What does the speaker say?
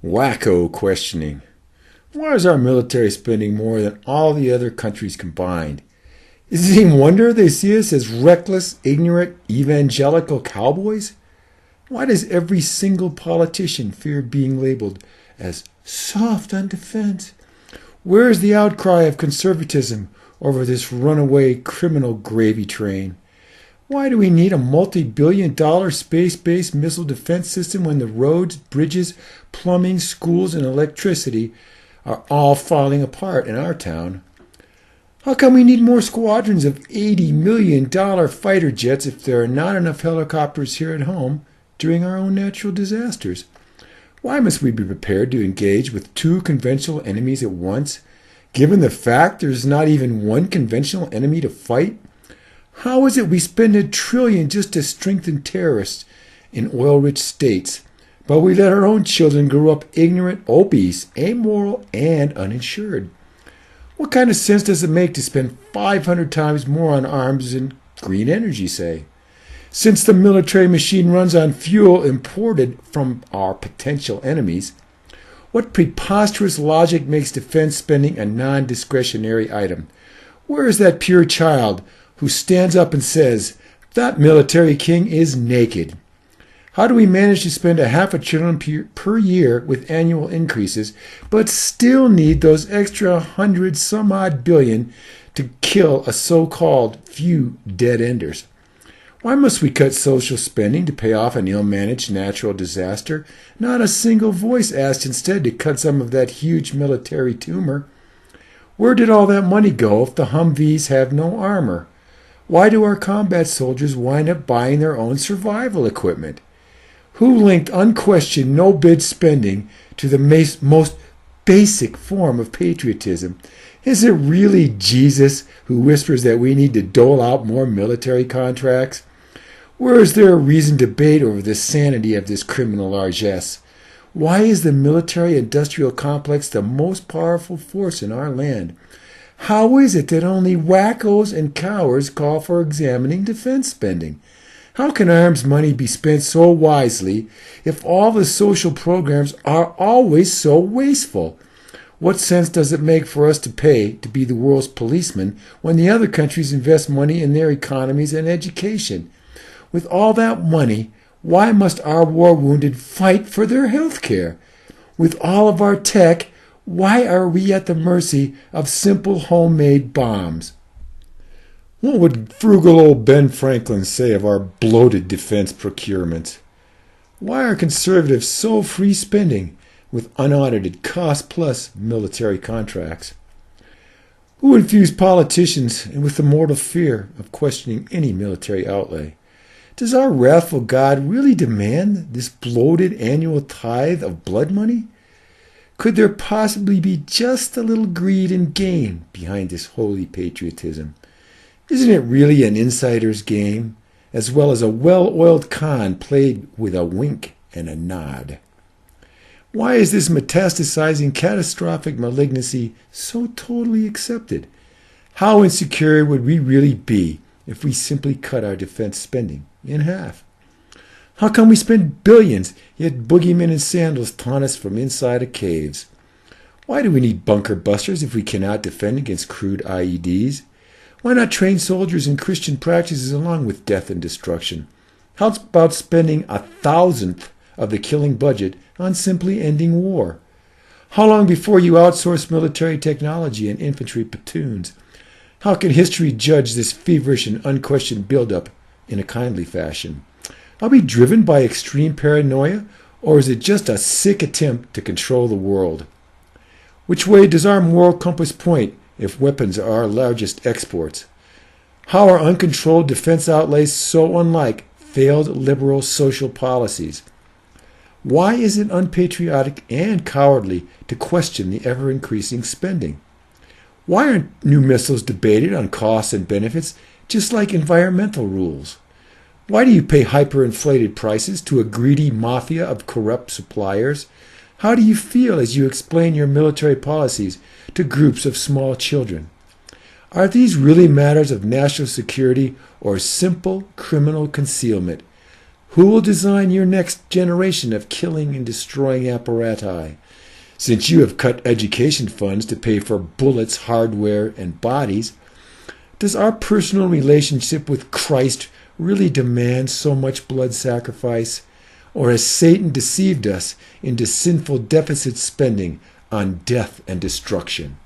Wacko questioning. Why is our military spending more than all the other countries combined? Is it any wonder they see us as reckless, ignorant, evangelical cowboys? Why does every single politician fear being labeled as soft on defense? Where is the outcry of conservatism over this runaway criminal gravy train? Why do we need a multi-billion-dollar space-based missile defense system when the roads, bridges, plumbing, schools, and electricity are all falling apart in our town? How come we need more squadrons of $80 million fighter jets if there are not enough helicopters here at home during our own natural disasters? Why must we be prepared to engage with two conventional enemies at once, given the fact there's not even one conventional enemy to fight? How is it we spend $1 trillion just to strengthen terrorists in oil-rich states, but we let our own children grow up ignorant, obese, amoral, and uninsured? What kind of sense does it make to spend 500 times more on arms and green energy, say? Since the military machine runs on fuel imported from our potential enemies, what preposterous logic makes defense spending a non-discretionary item? Where is that pure child who stands up and says, that military king is naked? How do we manage to spend $500 billion per year with annual increases, but still need those extra 100-some-odd billion to kill a so-called few dead-enders? Why must we cut social spending to pay off an ill-managed natural disaster? Not a single voice asked instead to cut some of that huge military tumor. Where did all that money go if the Humvees have no armor? Why do our combat soldiers wind up buying their own survival equipment? Who linked unquestioned no-bid spending to the most basic form of patriotism? Is it really Jesus who whispers that we need to dole out more military contracts? Where is there a reasoned debate over the sanity of this criminal largesse? Why is the military-industrial complex the most powerful force in our land? How is it that only wackos and cowards call for examining defense spending? How can arms money be spent so wisely if all the social programs are always so wasteful? What sense does it make for us to pay to be the world's policeman when the other countries invest money in their economies and education? With all that money, why must our war-wounded fight for their health care? With all of our tech, why are we at the mercy of simple homemade bombs? What would frugal old Ben Franklin say of our bloated defense procurements? Why are conservatives so free spending with unaudited cost-plus military contracts? Who infused politicians with the mortal fear of questioning any military outlay? Does our wrathful God really demand this bloated annual tithe of blood money? Could there possibly be just a little greed and gain behind this holy patriotism? Isn't it really an insider's game, as well as a well-oiled con played with a wink and a nod? Why is this metastasizing catastrophic malignancy so totally accepted? How insecure would we really be if we simply cut our defense spending in half? How come we spend billions, yet boogeymen in sandals taunt us from inside of caves? Why do we need bunker busters if we cannot defend against crude IEDs? Why not train soldiers in Christian practices along with death and destruction? How about spending 1,000th of the killing budget on simply ending war? How long before you outsource military technology and infantry platoons? How can history judge this feverish and unquestioned buildup in a kindly fashion? Are we driven by extreme paranoia, or is it just a sick attempt to control the world? Which way does our moral compass point if weapons are our largest exports? How are uncontrolled defense outlays so unlike failed liberal social policies? Why is it unpatriotic and cowardly to question the ever-increasing spending? Why aren't new missiles debated on costs and benefits just like environmental rules? Why do you pay hyperinflated prices to a greedy mafia of corrupt suppliers? How do you feel as you explain your military policies to groups of small children? Are these really matters of national security or simple criminal concealment? Who will design your next generation of killing and destroying apparati? Since you have cut education funds to pay for bullets, hardware, and bodies, does our personal relationship with Christ really demand so much blood sacrifice? Or has Satan deceived us into sinful deficit spending on death and destruction?